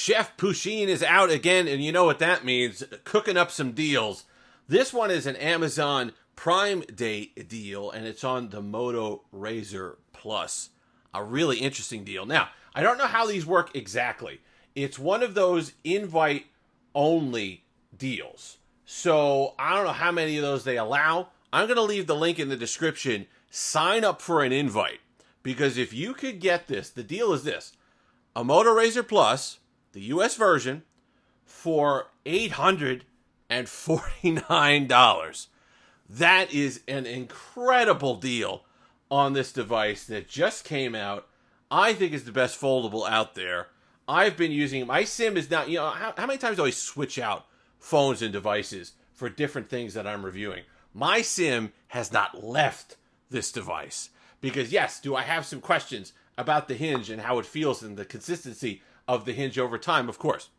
Chef Pusheen is out again, and you know what that means. Cooking up some deals. This one is an Amazon Prime Day deal, and it's on the Moto RAZR Plus. A really interesting deal. Now, I don't know how these work exactly. It's one of those invite-only deals. So, I don't know how many of those they allow. I'm going to leave the link in the description. Sign up for an invite. Because if you could get this, the deal is this. A Moto RAZR Plus, the US version, for $849. That is an incredible deal on this device that just came out. I think is the best foldable out there. I've been using it. My SIM is not, how many times do I switch out phones and devices for different things that I'm reviewing? My SIM has not left this device. Because yes, do I have some questions about the hinge and how it feels and the consistency of the hinge over time? Of course.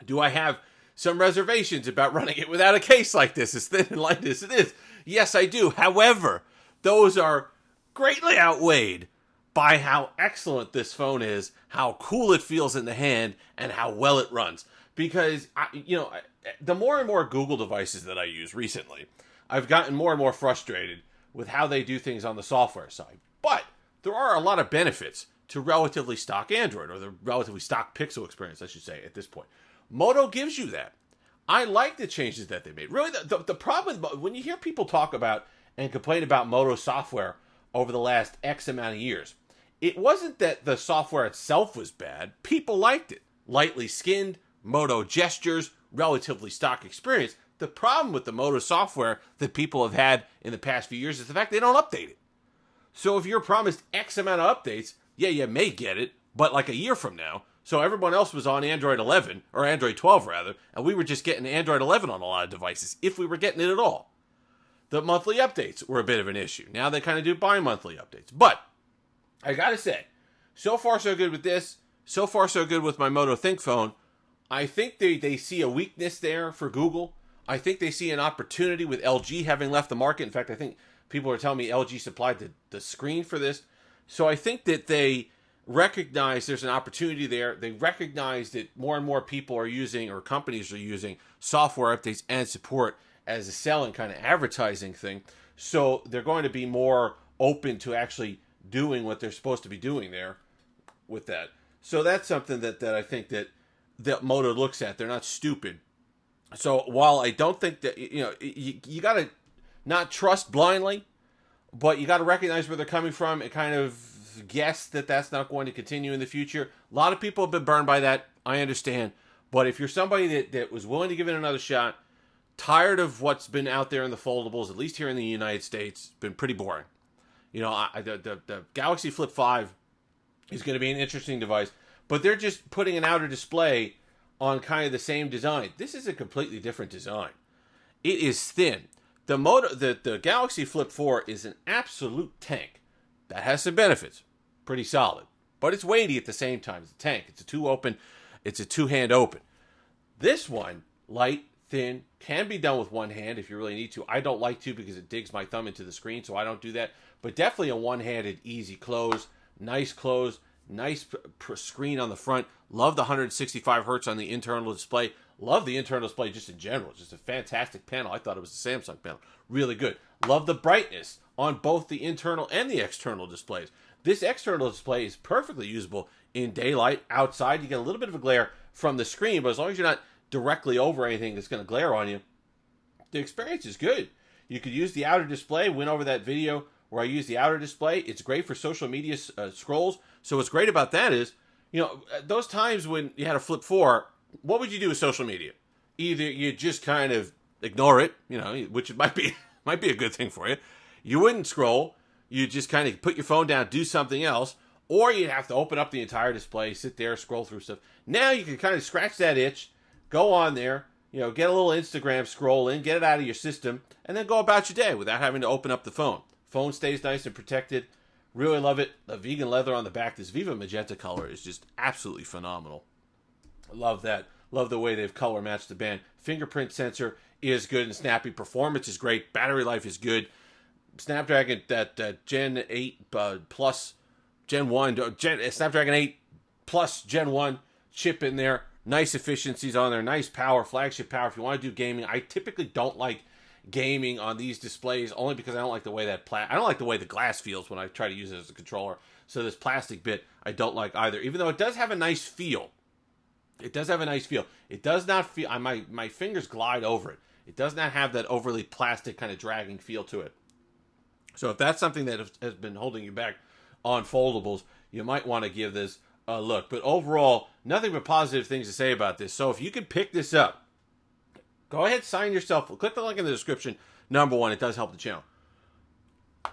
Do I have some reservations about running it without a case like this, as thin and light as it is? Yes, I do. However, those are greatly outweighed by how excellent this phone is, how cool it feels in the hand, and how well it runs. Because, the more and more Google devices that I use recently, I've gotten more and more frustrated with how they do things on the software side. But there are a lot of benefits to relatively stock Android, or the relatively stock Pixel experience, I should say, at this point. Moto gives you that. I like the changes that they made. Really, the problem, when you hear people talk about and complain about Moto software over the last X amount of years, it wasn't that the software itself was bad. People liked it. Lightly skinned, Moto gestures, relatively stock experience. The problem with the Moto software that people have had in the past few years is the fact they don't update it. So if you're promised X amount of updates, yeah, you may get it, but like a year from now. So everyone else was on Android 11, or Android 12 rather, and we were just getting Android 11 on a lot of devices, if we were getting it at all. The monthly updates were a bit of an issue. Now they kind of do bi-monthly updates. But I gotta say, so far so good with this. So far so good with my Moto Think phone. I think they see a weakness there for Google. I think they see an opportunity with LG having left the market. In fact, I think people are telling me LG supplied the screen for this. So I think that they recognize there's an opportunity there. They recognize that more and more people are using, or companies are using, software updates and support as a selling kind of advertising thing. So they're going to be more open to actually doing what they're supposed to be doing there with that. So that's something that I think that Moto looks at. They're not stupid. So while I don't think that, you got to not trust blindly, but you got to recognize where they're coming from and kind of guess that that's not going to continue in the future. A lot of people have been burned by that. I understand. But if you're somebody that was willing to give it another shot, tired of what's been out there in the foldables, at least here in the United States, been pretty boring. The Galaxy Flip 5 is going to be an interesting device, but they're just putting an outer display on kind of the same design. This is a completely different design. It is thin. The Galaxy Flip 4 is an absolute tank. That has some benefits. Pretty solid. But it's weighty at the same time. It's a tank. It's a two-hand open. This one, light, thin, can be done with one hand if you really need to. I don't like to because it digs my thumb into the screen, so I don't do that. But definitely a one-handed, easy close. Nice screen on the front. Love the 165 hertz on the internal display. Love the internal display just in general. Just a fantastic panel. I thought it was a Samsung panel. Really good. Love the brightness on both the internal and the external displays. This external display is perfectly usable in daylight. Outside, you get a little bit of a glare from the screen, but as long as you're not directly over anything that's going to glare on you, the experience is good. You could use the outer display. Went over that video where I use the outer display. It's great for social media scrolls. So what's great about that is, those times when you had a Flip 4, what would you do with social media? Either you just kind of ignore it, which might be a good thing for you. You wouldn't scroll. You just kind of put your phone down, do something else, or you'd have to open up the entire display, sit there, scroll through stuff. Now you can kind of scratch that itch, go on there, get a little Instagram scroll in, get it out of your system, and then go about your day without having to open up the phone. Phone stays nice and protected. Really love it. The vegan leather on the back, this Viva Magenta color is just absolutely phenomenal. Love that. Love the way they've color matched the band. Fingerprint sensor is good and snappy. Performance is great. Battery life is good. Snapdragon, that Gen 8 Plus, Gen 1, Snapdragon 8 Plus Gen 1, chip in there, nice efficiencies on there, nice power, flagship power. If you want to do gaming, I typically don't like gaming on these displays only because I don't like the way I don't like the way the glass feels when I try to use it as a controller. So this plastic bit I don't like either, even though it does have a nice feel. It does have a nice feel. It does not feel, my fingers glide over it. It does not have that overly plastic kind of dragging feel to it. So if that's something that has been holding you back on foldables, you might want to give this a look. But overall, nothing but positive things to say about this. So if you can pick this up, go ahead, sign yourself. Click the link in the description. Number one, it does help the channel.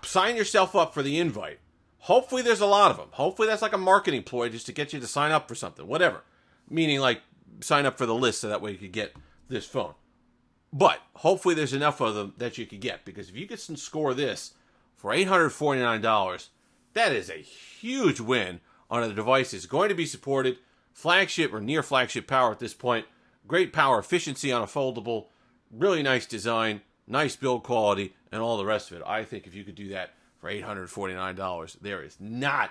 Sign yourself up for the invite. Hopefully there's a lot of them. Hopefully that's like a marketing ploy just to get you to sign up for something. Whatever. Meaning like sign up for the list so that way you could get this phone. But hopefully there's enough of them that you could get. Because if you can score this for $849, that is a huge win on a device that's going to be supported. Flagship or near flagship power at this point. Great power efficiency on a foldable. Really nice design. Nice build quality. And all the rest of it. I think if you could do that for $849, there is not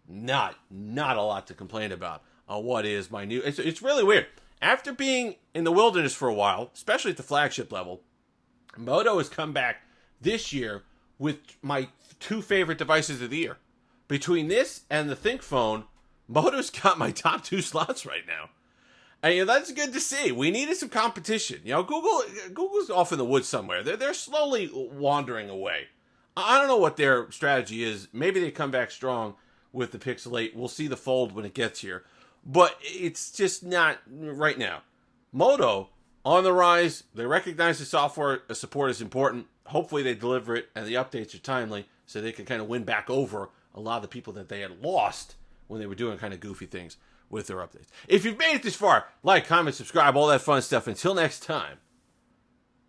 a lot to complain about on what is my new... It's really weird. After being in the wilderness for a while, especially at the flagship level, Moto has come back this year with my two favorite devices of the year. Between this and the Think phone, Moto's got my top two slots right now. And that's good to see. We needed some competition. Google's off in the woods somewhere. They're slowly wandering away. I don't know what their strategy is. Maybe they come back strong with the Pixel 8. We'll see the Fold when it gets here. But it's just not right now. Moto, on the rise. They recognize the software support is important. Hopefully they deliver it and the updates are timely so they can kind of win back over a lot of the people that they had lost when they were doing kind of goofy things with their updates. If you've made it this far, like, comment, subscribe, all that fun stuff. Until next time,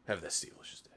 have the Steelers day.